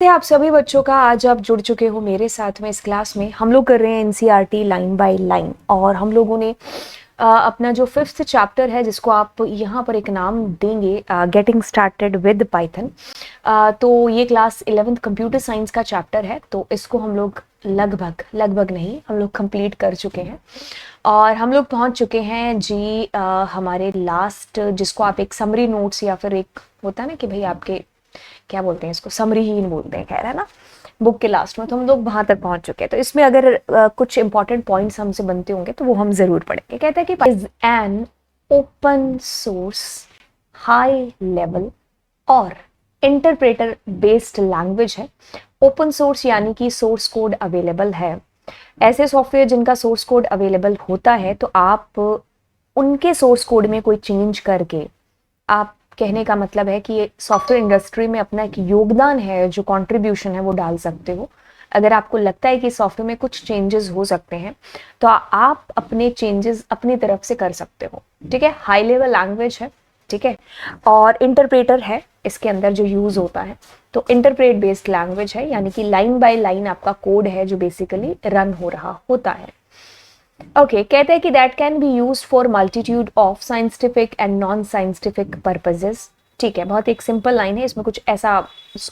आप सभी बच्चों का आज आप जुड़ चुके हो मेरे साथ में इस क्लास में। हम लोग कर रहे हैं एनसीईआरटी लाइन बाय लाइन और हम लोगों ने अपना जो 5th चैप्टर है जिसको आप यहाँ पर एक नाम देंगे गेटिंग स्टार्टेड विद पाइथन। तो ये क्लास 11th कंप्यूटर साइंस का चैप्टर है, तो इसको हम लोग लगभग नहीं, हम लोग कंप्लीट कर चुके हैं और हम लोग पहुंच चुके हैं जी हमारे लास्ट, जिसको आप एक समरी नोट्स या फिर एक होता है ना कि भाई आपके क्या बोलते हैं इसको, समरीहीन बोलते हैं, खैर है ना, बुक के लास्ट में। तो हम लोग वहां तक पहुंच चुके हैं। तो इसमें अगर कुछ इंपॉर्टेंट पॉइंट्स हमसे बनते होंगे तो वो हम जरूर पढ़ेंगे। कहता है कि is an open source high level और इंटरप्रेटर बेस्ड लैंग्वेज है। ओपन सोर्स यानी कि सोर्स कोड अवेलेबल है। ऐसे सॉफ्टवेयर जिनका सोर्स कोड अवेलेबल होता है तो आप उनके सोर्स कोड में कोई चेंज करके, आप कहने का मतलब है कि ये सॉफ्टवेयर इंडस्ट्री में अपना एक योगदान है, जो कंट्रीब्यूशन है वो डाल सकते हो। अगर आपको लगता है कि सॉफ्टवेयर में कुछ चेंजेस हो सकते हैं तो आप अपने चेंजेस अपनी तरफ से कर सकते हो। ठीक है, हाई लेवल लैंग्वेज है। ठीक है, और इंटरप्रेटर है इसके अंदर जो यूज होता है। तो इंटरप्रेट बेस्ड लैंग्वेज है, यानी कि लाइन बाय लाइन आपका कोड है जो बेसिकली रन हो रहा होता है। ओके, कहते हैं कि that can be used for multitude of scientific and non scientific purposes. ठीक है, बहुत एक सिंपल लाइन है, इसमें कुछ ऐसा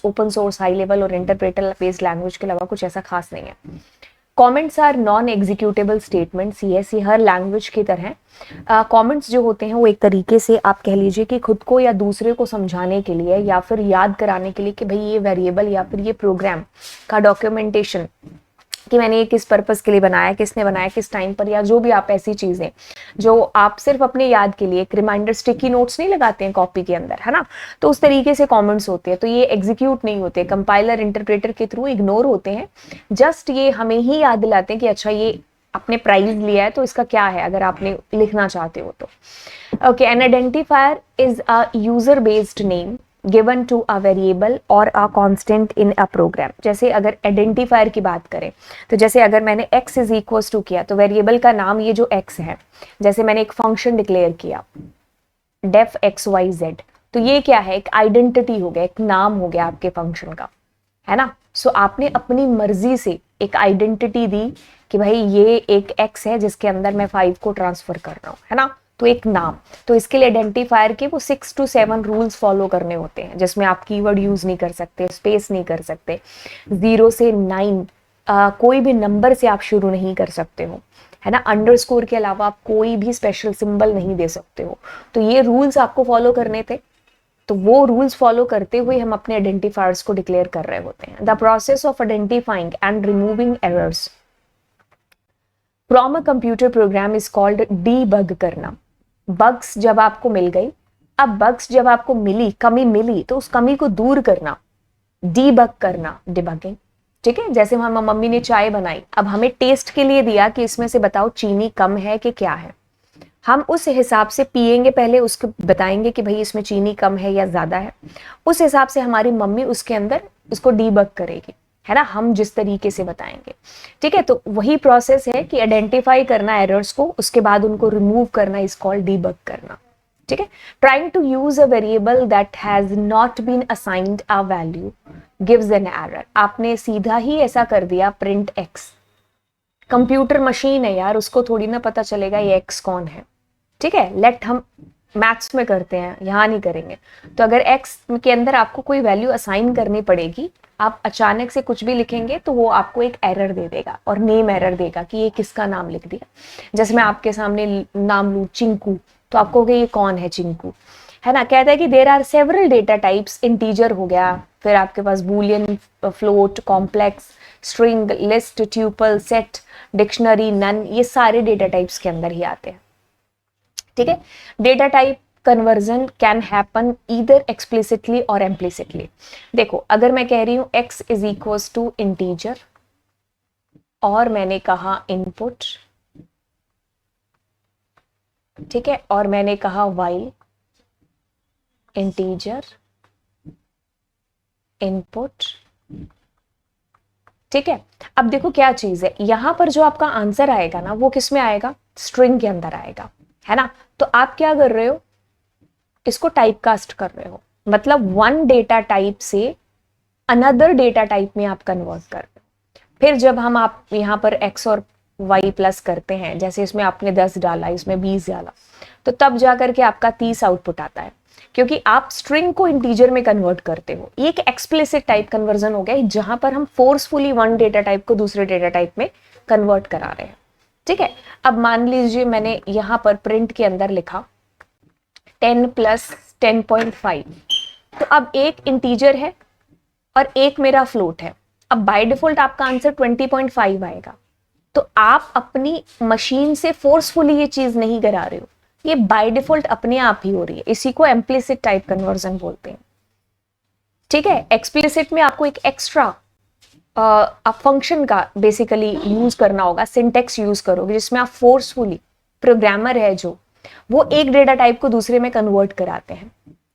ओपन सोर्स हाई लेवल और इंटरप्रेटर बेस्ड लैंग्वेज के अलावा कुछ ऐसा खास नहीं है। Comments are non executable statements. ये हर लैंग्वेज की तरह कमेंट्स जो होते हैं वो एक तरीके से आप कह लीजिए कि खुद को या दूसरे को समझाने के लिए या फिर याद कराने के लिए कि भाई ये वेरिएबल या फिर ये प्रोग्राम का डॉक्यूमेंटेशन कि मैंने ये किस पर्पस के लिए बनाया, किसने बनाया, किस टाइम पर, या जो भी आप ऐसी चीजें जो आप सिर्फ अपने याद के लिए एक रिमाइंडर स्टिकी नोट्स नहीं लगाते हैं कॉपी के अंदर, है ना, तो उस तरीके से कमेंट्स होते हैं। तो ये एग्जीक्यूट नहीं होते, कंपाइलर इंटरप्रेटर के थ्रू इग्नोर होते हैं। जस्ट ये हमें ही याद दिलाते हैं कि अच्छा ये आपने प्राइज लिया है तो इसका क्या है, अगर आपने लिखना चाहते हो तो। Okay, an identifier is a user based name given to a variable or a constant in a programme. जैसे अगर आइडेंटिफायर की बात करें तो जैसे अगर मैंने x इज इक्वल्स टू किया तो वेरिएबल का नाम ये जो x है, जैसे मैंने एक फंक्शन डिक्लेयर किया डेफ एक्स वाई जेड, तो ये क्या है, एक आइडेंटिटी हो गया, एक नाम हो गया आपके फंक्शन का, है ना। सो आपने अपनी मर्जी से एक आइडेंटिटी दी कि भाई ये एक x है जिसके अंदर मैं 5 को ट्रांसफर कर रहा हूं, है ना, तो एक नाम। तो इसके लिए आइडेंटिफायर के वो 6 to 7 रूल्स फॉलो करने होते हैं, जिसमें आप कीवर्ड यूज नहीं कर सकते, स्पेस नहीं कर सकते, 0 से 9 कोई भी नंबर से आप शुरू नहीं कर सकते हो, है ना। अंडरस्कोर के अलावा आप कोई भी स्पेशल सिंबल नहीं दे सकते हो। तो ये रूल्स आपको फॉलो करने थे, तो वो रूल्स फॉलो करते हुए हम अपने आइडेंटिफायर्स को डिक्लेयर कर रहे होते हैं। The process of identifying and removing errors from a computer program is called debug करना। बग्स जब आपको मिल गई, अब बग्स जब आपको मिली, कमी मिली, तो उस कमी को दूर करना, डीबग करना, डिबगिंग। ठीक है, जैसे हम मम्मी ने चाय बनाई, अब हमें टेस्ट के लिए दिया कि इसमें से बताओ चीनी कम है कि क्या है, हम उस हिसाब से पिएंगे, पहले उसको बताएंगे कि भाई इसमें चीनी कम है या ज्यादा है, उस हिसाब से हमारी मम्मी उसके अंदर उसको डीबग करेगी, है ना, हम जिस तरीके से बताएंगे। ठीक है, तो वही प्रोसेस है कि आइडेंटिफाई करना एरर्स को, उसके बाद उनको रिमूव करना इज कॉल्ड डीबग करना। ठीक है, trying to use a variable that has not been assigned a value gives an error. आपने सीधा ही ऐसा कर दिया प्रिंट एक्स, कंप्यूटर मशीन है यार, उसको थोड़ी ना पता चलेगा ये एक्स कौन है। ठीक है, लेट हम मैथ्स में करते हैं, यहां नहीं करेंगे। तो अगर एक्स के अंदर आपको कोई वैल्यू असाइन करनी पड़ेगी, आप अचानक से कुछ भी लिखेंगे तो वो आपको एक एरर दे देगा और नेम एरर देगा कि ये किसका नाम लिख दिया। जैसे मैं आपके सामने नाम लूं चिंकू, तो आपको कहोगे ये कौन है चिंकू, है ना। कहता है कि there are several data types, integer हो गया, फिर आपके पास boolean, float, complex, string, list, tuple, set, dictionary, none, ये सारे डेटा टाइप्स के अंदर ही आते हैं। ठीक है, data type conversion can happen either explicitly or implicitly. देखो, अगर मैं कह रही हूं x is equals to integer और मैंने कहा इनपुट, ठीक है, और मैंने कहा वाइल इंटीजर इनपुट। ठीक है, अब देखो क्या चीज है, यहां पर जो आपका आंसर आएगा ना वो किस में आएगा, स्ट्रिंग के अंदर आएगा, है ना। तो आप क्या कर रहे हो, इसको टाइप कास्ट कर रहे हो, मतलब वन डेटा टाइप से अनदर डेटा टाइप में आप कन्वर्ट कर रहे हो। फिर जब हम आप यहाँ पर x और y प्लस करते हैं, जैसे इसमें आपने 10 डाला, इसमें 20 डाला, तो तब जा करके आपका 30 आउटपुट आता है, क्योंकि आप स्ट्रिंग को इंटीजर में कन्वर्ट करते हो। ये एक एक्सप्लिसिट टाइप कन्वर्जन हो गया जहां पर हम फोर्सफुली वन डेटा टाइप को दूसरे डेटा टाइप में कन्वर्ट करा रहे हैं। ठीक है, अब मान लीजिए मैंने यहां पर प्रिंट के अंदर लिखा 10 प्लस 10.5, तो अब एक इंटीजर है और एक मेरा फ्लोट है। अब बाय डिफॉल्ट आपका आंसर 20.5 आएगा। तो आप अपनी मशीन से फोर्सफुली ये चीज नहीं करा रहे हो, ये बाय डिफॉल्ट अपने आप ही हो रही है। इसी को इम्प्लिसिट टाइप कन्वर्जन बोलते हैं। ठीक है, एक्सप्लिसिट में आपको एक एक्स्ट्रा फंक्शन का बेसिकली यूज करना होगा, सिंटेक्स यूज करोगे जिसमें आप फोर्सफुली, प्रोग्रामर है जो, वो एक डेटा टाइप को दूसरे में कन्वर्ट कराते हैं।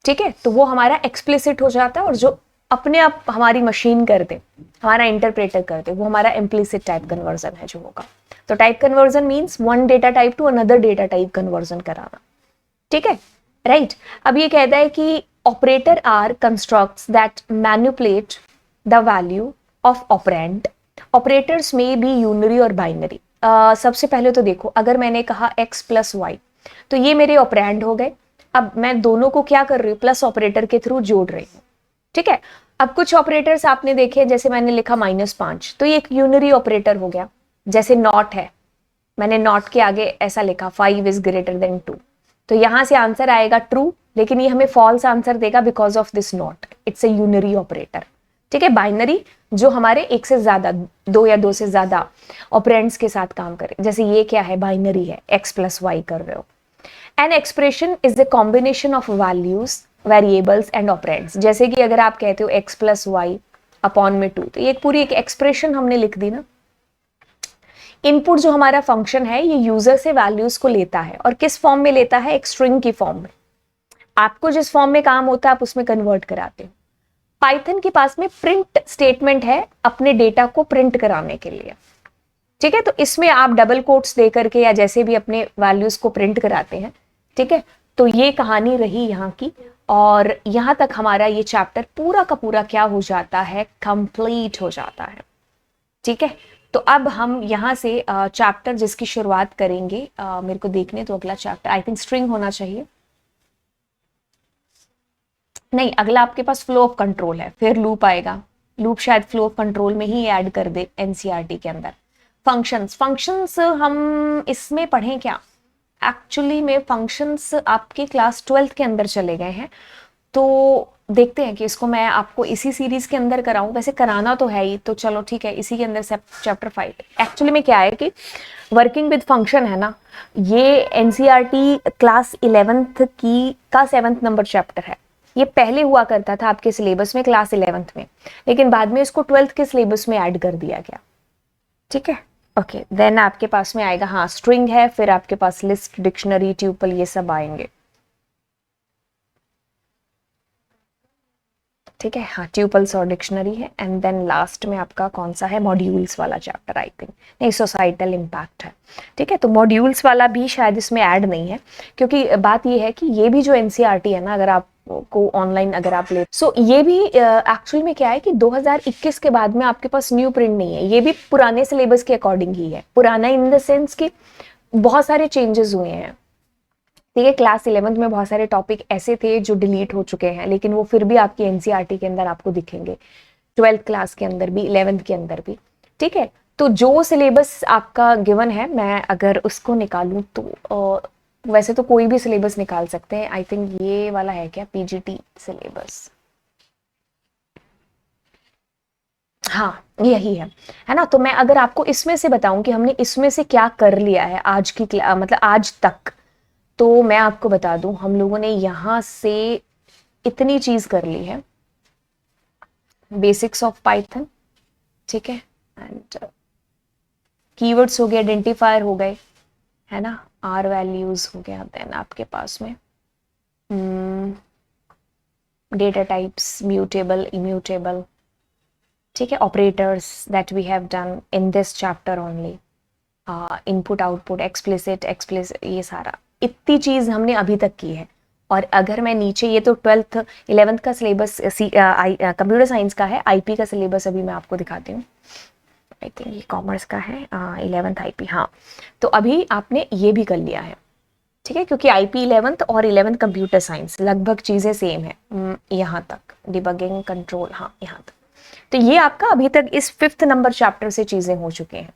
ठीक है, तो वो हमारा एक्सप्लिसिट हो जाता है, और जो अपने आप हमारी मशीन कर दे, हमारा इंटरप्रेटर कर दे, वो हमारा इम्प्लिसिट टाइप कन्वर्जन है जो होगा। तो type conversion means one data type to another data type conversion कराना। ठीक है, राइट। अब ये कहता है कि operator are constructs that manipulate the value of operand. Operators may be unary or binary. सबसे पहले तो देखो, अगर मैंने कहा x प्लस वाई, तो ये मेरे ऑपरेंड हो गए। अब मैं दोनों को क्या कर रही हूँ, प्लस ऑपरेटर के थ्रू जोड़ रही हूँ। ठीक है, अब कुछ ऑपरेटर्स आपने देखे, जैसे मैंने लिखा -5, तो ये एक यूनरी ऑपरेटर हो गया। जैसे नॉट है, मैंने नॉट के आगे ऐसा लिखा 5 इज ग्रेटर देन 2, तो यहां से आंसर आएगा ट्रू, लेकिन ये हमें फॉल्स आंसर देगा because of this not. It's a unary operator. ठीक है, बाइनरी जो हमारे एक से ज्यादा, दो या दो से ज्यादा ऑपरेंड्स के साथ काम करे, जैसे ये क्या है, बाइनरी है, x प्लस वाई कर रहे हो। An expression is the combination of values, variables and operands. जैसे कि अगर आप कहते हो x प्लस वाई अपॉन में 2, तो ये पूरी एक एक्सप्रेशन हमने लिख दी ना। इनपुट जो हमारा फंक्शन है, ये यूजर से वैल्यूज को लेता है, और किस फॉर्म में लेता है, एक स्ट्रिंग की फॉर्म में। आपको जिस फॉर्म में काम होता है आप उसमें कन्वर्ट कराते हो। पाइथन के पास में प्रिंट स्टेटमेंट है अपने डेटा को प्रिंट कराने के लिए। ठीक है, तो इसमें आप डबल कोट्स दे करके या जैसे भी अपने वैल्यूज को प्रिंट कराते हैं। ठीक है, तो ये कहानी रही यहाँ की, और यहाँ तक हमारा ये चैप्टर पूरा का पूरा क्या हो जाता है, कंप्लीट हो जाता है। ठीक है, तो अब हम यहाँ से चैप्टर जिसकी शुरुआत करेंगे, मेरे को देखने तो अगला चैप्टर आई थिंक स्ट्रिंग होना चाहिए। नहीं, अगला आपके पास फ्लो ऑफ कंट्रोल है, फिर लूप आएगा। लूप शायद फ्लो ऑफ कंट्रोल में ही ऐड कर दे एनसीईआरटी के अंदर। फंक्शंस हम इसमें पढ़ें क्या, एक्चुअली में फंक्शंस आपके क्लास 12th के अंदर चले गए हैं, तो देखते हैं कि इसको मैं आपको इसी सीरीज के अंदर कराऊं। वैसे कराना तो है ही, तो चलो ठीक है, इसी के अंदर चैप्टर 5। एक्चुअली में क्या है कि वर्किंग विद फंक्शन है ना, ये एनसीईआरटी क्लास 11th की का 7th नंबर चैप्टर है। ये पहले हुआ करता था आपके सिलेबस में क्लास 11th में, लेकिन बाद में इसको 12th के सिलेबस में ऐड कर दिया गया। ठीक है, ओके। देन आपके पास में आएगा, हाँ स्ट्रिंग है, फिर आपके पास लिस्ट, डिक्शनरी, ट्यूपल, ये सब आएंगे। ठीक है, हाँ ट्यूपल्स और डिक्शनरी है। एंड देन लास्ट में आपका कौन सा है, मॉड्यूल्स वाला चैप्टर आई थिंक, नहीं सोसाइटल इम्पैक्ट है। ठीक है, तो मॉड्यूल्स वाला भी शायद इसमें ऐड नहीं है, क्योंकि बात ये है कि ये भी जो एनसीईआरटी है ना, अगर आप को ऑनलाइन अगर आप ले, सो ये भी एक्चुअली में क्या है कि 2021 के बाद में आपके पास न्यू प्रिंट नहीं है, ये भी पुराने सिलेबस के अकॉर्डिंग ही है। पुराना इन द सेंस कि बहुत सारे चेंजेस हुए हैं। ठीक है, क्लास 11th में बहुत सारे टॉपिक ऐसे थे जो डिलीट हो चुके हैं, लेकिन वो फिर भी आपकी एनसीईआरटी के अंदर आपको दिखेंगे, 12th क्लास के अंदर भी, 11th के अंदर भी। ठीक है, तो जो सिलेबस आपका गिवन है, मैं अगर उसको निकालूं तो वैसे तो कोई भी सिलेबस निकाल सकते हैं। आई थिंक ये वाला है क्या, पीजीटी सिलेबस, हाँ यही है ना। तो मैं अगर आपको इसमें से बताऊं कि हमने इसमें से क्या कर लिया है आज की मतलब आज तक, तो मैं आपको बता दूं, हम लोगों ने यहां से इतनी चीज कर ली है। बेसिक्स ऑफ पाइथन, ठीक है, एंड कीवर्ड्स हो गए, आइडेंटिफायर हो गए, है ना, आर वैल्यूज हो गया। देन आपके पास में डेटा टाइप्स, म्यूटेबल, इम्यूटेबल, ठीक है, operators that we have done in this chapter only, input output, explicit, ये सारा, इतनी चीज हमने अभी तक की है। और अगर मैं नीचे, ये तो 12th 11th का सिलेबस कंप्यूटर साइंस का है, आईपी का सिलेबस अभी मैं आपको दिखाती हूँ। आई थिंक ये कॉमर्स का है, 11th आईपी। हाँ, तो अभी आपने ये भी कर लिया है, ठीक है, क्योंकि आईपी 11th और 11th कंप्यूटर साइंस लगभग चीज़ें सेम है, यहाँ तक डिबगिंग कंट्रोल, हाँ यहाँ तक। तो ये आपका अभी तक इस 5th नंबर चैप्टर से चीज़ें हो चुके हैं,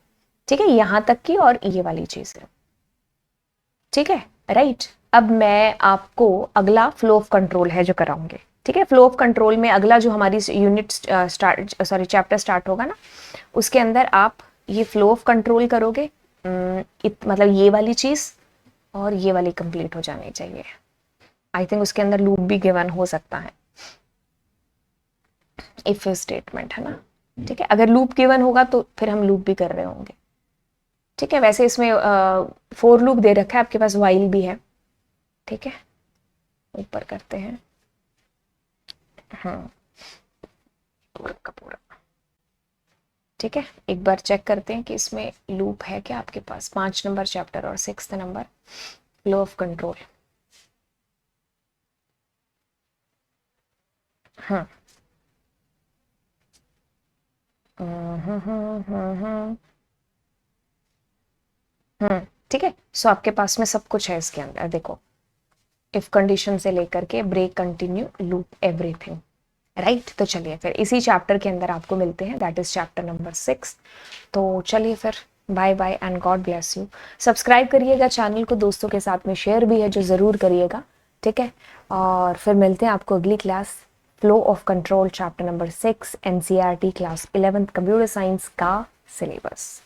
ठीक है, यहाँ तक की और ये वाली चीज़ें, ठीक है, राइट। अब मैं आपको अगला फ्लो ऑफ कंट्रोल है जो कराऊंगे, ठीक है। फ्लो ऑफ कंट्रोल में अगला जो हमारी यूनिट चैप्टर स्टार्ट होगा ना, उसके अंदर आप ये फ्लो ऑफ कंट्रोल करोगे, मतलब ये वाली चीज़ और ये वाली कंप्लीट हो जानी चाहिए। आई थिंक उसके अंदर लूप भी गिवन हो सकता है, इफ स्टेटमेंट है ना, ठीक है। अगर लूप गिवन होगा तो फिर हम लूप भी कर रहे होंगे, ठीक है। वैसे इसमें फोर लूप दे रखा है आपके पास, वाइल भी है, ठीक है। ऊपर करते हैं, हाँ पूरा का पूरा, ठीक है। एक बार चेक करते हैं कि इसमें लूप है क्या आपके पास, 5 नंबर चैप्टर और 6th number flow of control. हाँ ठीक है। सो आपके पास में सब कुछ है इसके अंदर, देखो इफ कंडीशन से लेकर के break, continue, loop, everything, right. तो चलिए फिर इसी चैप्टर के अंदर आपको मिलते हैं, दैट इज चैप्टर नंबर 6। तो चलिए फिर, bye bye and God bless you. Subscribe करिएगा चैनल को, दोस्तों के साथ में शेयर भी है जो ज़रूर करिएगा, ठीक है। और फिर मिलते हैं आपको अगली class, flow of control chapter number 6, NCERT class 11th computer science का सिलेबस।